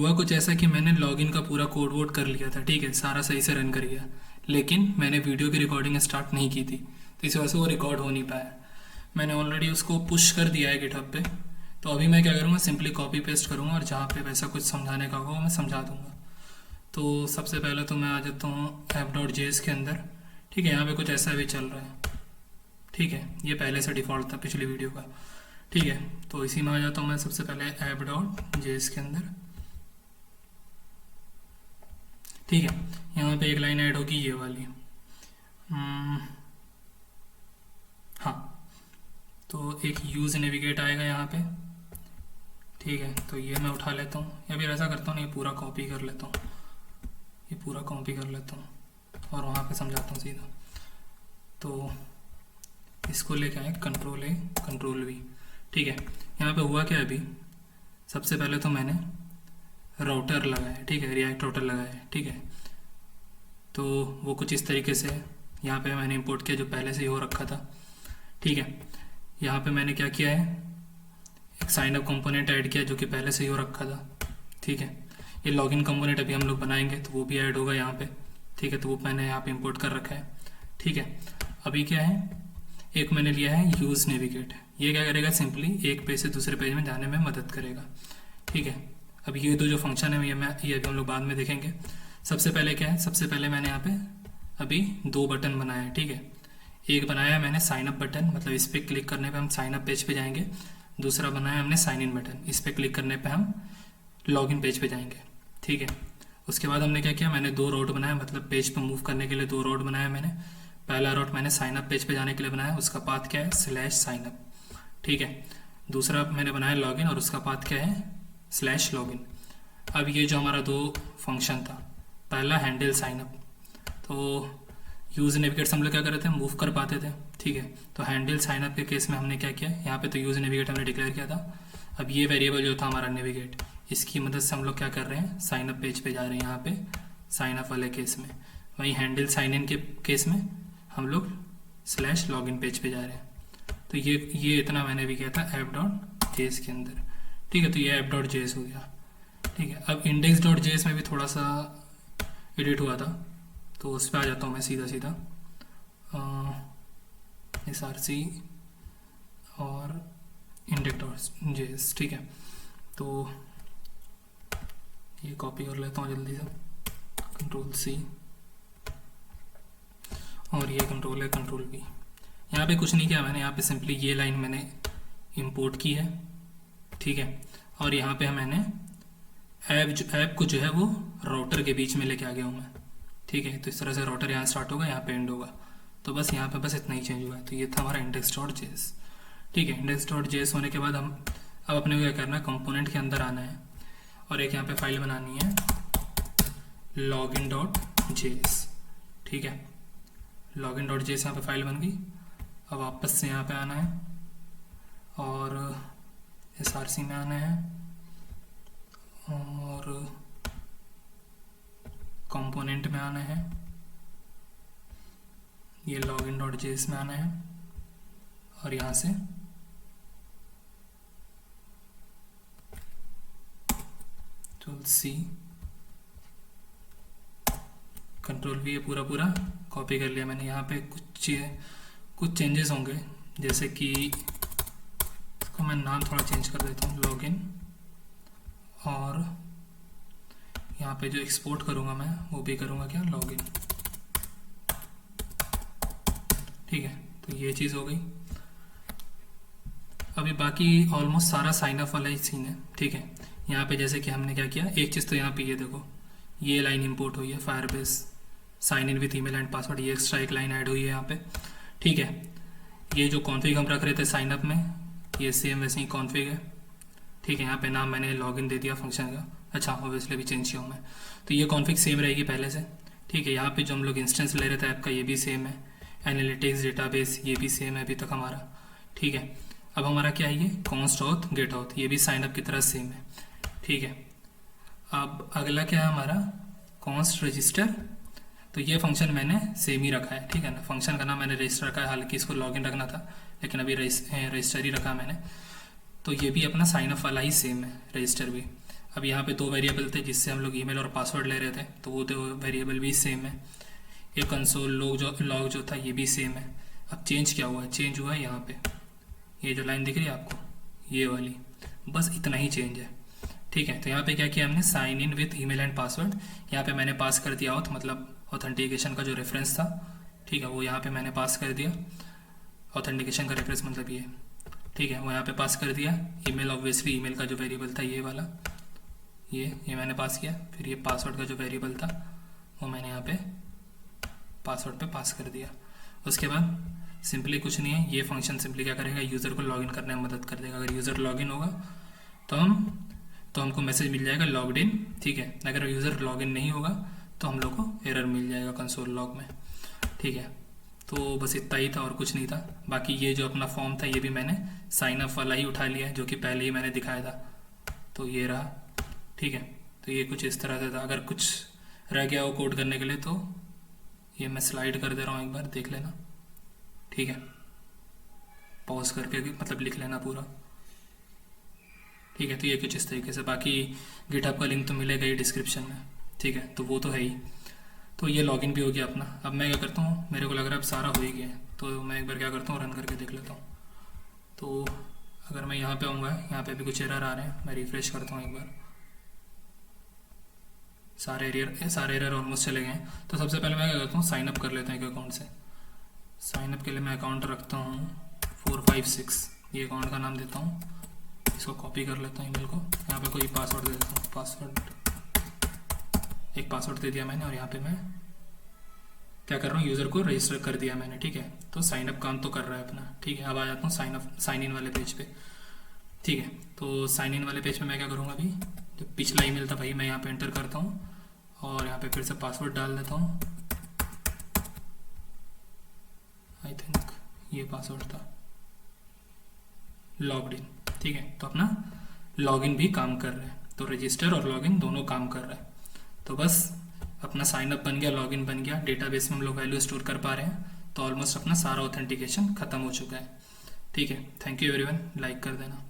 हुआ कुछ ऐसा कि मैंने लॉगिन का पूरा कोड वोड कर लिया था, ठीक है, सारा सही से रन कर गया, लेकिन मैंने वीडियो की रिकॉर्डिंग स्टार्ट नहीं की थी, तो इस वजह से वो रिकॉर्ड हो नहीं पाया। मैंने ऑलरेडी उसको पुश कर दिया है गिटहब पे। तो अभी मैं क्या करूँगा, सिंपली कॉपी पेस्ट करूँगा और जहाँ पे वैसा कुछ समझाने का होगा मैं समझा दूँगा। तो सबसे पहले तो मैं आ जाता हूँ app.js के अंदर। ठीक है, यहाँ पे कुछ ऐसा भी चल रहा है। ठीक है, ये पहले से डिफ़ॉल्ट था पिछली वीडियो का। ठीक है, तो इसी में आ जाता हूँ मैं सबसे पहले app.js के अंदर। ठीक है, यहाँ पे एक लाइन ऐड होगी ये वाली। हाँ, तो एक यूज़ नेविगेट आएगा यहाँ पे। ठीक है, तो ये मैं उठा लेता हूँ, या फिर ऐसा करता हूँ, ये पूरा कॉपी कर लेता हूँ, ये पूरा कॉपी कर लेता हूँ और वहाँ पे समझाता हूँ सीधा। तो इसको लेके आए कंट्रोल ए कंट्रोल वी। ठीक है, यहाँ पे हुआ क्या अभी, सबसे पहले तो मैंने राउटर लगाया, ठीक है, रिएक्ट राउटर लगाया है। ठीक है, तो वो कुछ इस तरीके से यहाँ पे मैंने इंपोर्ट किया जो पहले से ही हो रखा था। ठीक है, यहाँ पे मैंने क्या किया है, एक साइन अप कंपोनेंट ऐड किया जो कि पहले से ही हो रखा था। ठीक है, ये लॉगिन कंपोनेंट अभी हम लोग बनाएंगे तो वो भी ऐड होगा यहाँ पे। ठीक है, तो वो मैंने यहाँ पे इंपोर्ट कर रखा है। ठीक है, अभी क्या है, एक मैंने लिया है यूज़ नेविगेट। ये क्या करेगा, सिंपली एक पेज से दूसरे पेज में जाने में मदद करेगा। ठीक है, अब ये दो जो फंक्शन है ये अभी हम लोग बाद में देखेंगे। सबसे पहले क्या है, सबसे पहले मैंने यहाँ पे अभी दो बटन बनाए हैं। ठीक है, एक बनाया है मैंने साइन अप बटन, मतलब इस पर क्लिक करने पे हम साइन अप पेज पे जाएंगे। दूसरा बनाया हमने साइन इन बटन, इस पर क्लिक करने पे हम लॉगिन पेज पे जाएंगे। ठीक है, उसके बाद हमने क्या किया, मैंने दो रोड बनाया, मतलब पेज पे मूव करने के लिए दो रोड बनाया मैंने। पहला रोड मैंने साइन अप पेज पे जाने के लिए बनाया, उसका पाथ क्या है, /signup। ठीक है, दूसरा मैंने बनाया लॉगिन और उसका पाथ क्या है, /login। अब ये जो हमारा दो फंक्शन था, पहला हैंडल साइन अप, तो यूज़ नेविगेट हम लोग क्या कर रहे थे, मूव कर पाते थे। ठीक है, तो हैंडल साइन अप के केस में हमने क्या किया, यहाँ पे तो यूज़ नेविगेट हमने डिक्लेयर किया था। अब ये वेरिएबल जो था हमारा नेविगेट, इसकी मदद से हम लोग क्या कर रहे हैं, साइन अप पेज पे जा रहे हैं। यहाँ पे साइन अप वाले केस में, वहीं हैंडल साइन इन के केस में हम लोग /login पेज पे जा रहे हैं। तो ये इतना मैंने भी किया था app.js के अंदर। ठीक है, तो ये app.js हो गया। ठीक है, अब index.js में भी थोड़ा सा एडिट हुआ था, तो उस पर आ जाता हूँ मैं सीधा सीधा। src और index.js। ठीक है, तो ये कॉपी कर लेता हूँ जल्दी से, कंट्रोल C और ये कंट्रोल है कंट्रोल V। यहाँ पे कुछ नहीं किया मैंने, यहाँ पे सिंपली ये लाइन मैंने इंपोर्ट की है। ठीक है, और यहाँ पे मैंने ऐप को जो है वो राउटर के बीच में लेके आ गया हूँ मैं। ठीक है, तो इस तरह से राउटर यहाँ स्टार्ट होगा, यहाँ पे एंड होगा। तो बस यहाँ पे बस इतना ही चेंज हुआ है। तो ये था हमारा index.js। ठीक है, index.js होने के बाद हम अब अपने को क्या करना है, कंपोनेंट के अंदर आना है और एक यहाँ पे फाइल बनानी है login.js। ठीक है, login.js यहाँ पे फाइल बन गई। अब वापस से यहाँ पे आना है और src में आना है और कंपोनेंट में आना है, ये login.js में आना है और यहाँ से C कंट्रोल V, ये पूरा कॉपी कर लिया मैंने। यहाँ पे कुछ चेंजेस होंगे, जैसे कि इसको मैं नाम थोड़ा चेंज कर देता हूँ लॉगिन, और यहाँ पे जो एक्सपोर्ट करूँगा मैं वो भी करूँगा क्या, लॉगिन। ठीक है, तो ये चीज़ हो गई। अभी बाकी ऑलमोस्ट सारा साइन अप वाला ही सीन है। ठीक है, यहाँ पे जैसे कि हमने क्या किया, एक चीज़ तो यहाँ पे ये देखो, ये लाइन इंपोर्ट हुई है, Firebase sign in with email and password, ये एक्स्ट्रा एक लाइन ऐड हुई है यहाँ पे। ठीक है, ये जो कॉन्फ़िग हम रख रहे थे साइन अप में, ये सेम वैसे ही कॉन्फ़िग है। ठीक है, यहाँ पे नाम मैंने लॉगिन दे दिया फंक्शन का। अच्छा, ऑब्वियसली भी चेंज किया हूँ मैं, तो ये कॉन्फ़िग सेम रहेगी पहले से। ठीक है, यहाँ पे जो हम लोग इंस्टेंस ले रहे थे ऐप का, ये भी सेम है। एनालिटिक्स डेटाबेस ये भी सेम है अभी तक हमारा। ठीक है, अब हमारा क्या है, ये कॉन्स्ट ऑथ गेट ऑथ, ये भी साइन अप की तरह सेम है। ठीक है, अब अगला क्या है हमारा, कॉन्स्ट रजिस्टर। तो ये फंक्शन मैंने सेम ही रखा है। ठीक है ना, फंक्शन का नाम मैंने रजिस्टर रखा है, हालांकि इसको लॉगिन रखना था लेकिन अभी रजिस्टर ही रखा मैंने। तो ये भी अपना साइन अप वाला ही सेम है, रजिस्टर भी। अब यहाँ पे 2 वेरिएबल थे जिससे हम लोग ईमेल और पासवर्ड ले रहे थे, तो वो 2 वेरिएबल भी सेम है। ये कंसोल लॉग जो था ये भी सेम है। अब चेंज क्या हुआ है? चेंज हुआ है यहाँ पे, ये जो लाइन दिख रही है आपको, ये वाली, बस इतना ही चेंज है। ठीक है, तो यहाँ पे क्या किया हमने, sign in with email and password, यहाँ पे मैंने पास कर दिया ऑथ, मतलब ऑथेंटिकेशन का जो रेफरेंस था। ठीक है, वो यहाँ पे मैंने पास कर दिया। ऑथेंटिकेशन का रेफरेंस मतलब ये, ठीक है, वो यहाँ पे पास कर दिया। ईमेल ऑब्वियसली ईमेल का जो वेरिएबल था ये वाला, ये मैंने पास किया। फिर ये पासवर्ड का जो वेरिएबल था वो मैंने यहाँ पे पासवर्ड पे पास कर दिया। उसके बाद सिंपली कुछ नहीं है, ये फंक्शन सिंपली क्या करेगा, यूज़र को लॉगिन करने में मदद कर देगा। अगर यूज़र लॉगिन होगा तो हमको मैसेज मिल जाएगा लॉग्ड इन। ठीक है, अगर यूज़र लॉगिन नहीं होगा तो हम लोग को एरर मिल जाएगा कंसोल लॉग में। ठीक है, तो बस इतना ही था और कुछ नहीं था। बाकी ये जो अपना फॉर्म था ये भी मैंने साइन अप वाला ही उठा लिया है, जो कि पहले ही मैंने दिखाया था, तो ये रहा। ठीक है, तो ये कुछ इस तरह से था। अगर कुछ रह गया हो कोड करने के लिए तो ये मैं स्लाइड कर दे रहा हूँ, एक बार देख लेना। ठीक है, पॉज करके मतलब लिख लेना पूरा। ठीक है, तो ये कुछ इस तरीके से। बाकी गिटहब का लिंक तो मिलेगा ही डिस्क्रिप्शन में। ठीक है, तो वो तो है ही। तो ये लॉगिन भी हो गया अपना। अब मैं क्या करता हूँ, मेरे को लग रहा है अब सारा हो ही गया है, तो मैं एक बार क्या करता हूँ, रन करके देख लेता हूँ। तो अगर मैं यहाँ पे आऊँगा, यहाँ पे भी कुछ एरर आ रहे हैं, मैं रिफ्रेश करता हूँ एक बार। सारे एरर ऑलमोस्ट चले गए हैं। तो सबसे पहले मैं क्या करता हूँ, साइन अप कर लेता हूँ एक अकाउंट से। साइन अप के लिए मैं अकाउंट रखता हूँ 456, ये अकाउंट का नाम देता हूँ। इसको कॉपी कर लेता हूँ ईमेल को, यहाँ पे कोई पासवर्ड दे देता हूँ। एक पासवर्ड दे दिया मैंने, और यहाँ पे मैं क्या कर रहा हूँ, यूज़र को रजिस्टर कर दिया मैंने। ठीक है, तो साइन अप काम तो कर रहा है अपना। ठीक है, अब आ जाता हूँ साइन इन वाले पेज पे। ठीक है, तो साइन इन वाले पेज पे मैं क्या करूँगा, अभी जो पिछला ईमेल था भाई मैं यहाँ पे एंटर करता हूँ, और यहाँ पे फिर से पासवर्ड डाल देता हूँ। आई थिंक ये पासवर्ड था, लॉग्ड इन। ठीक है, तो अपना लॉगिन भी काम कर रहा है, तो रजिस्टर और लॉगिन दोनों काम कर रहा है। तो बस अपना साइन अप बन गया, लॉगिन बन गया, डेटाबेस में हम लोग वैल्यू स्टोर कर पा रहे हैं। तो ऑलमोस्ट अपना सारा ऑथेंटिकेशन खत्म हो चुका है। ठीक है, थैंक यू एवरीवन, लाइक कर देना।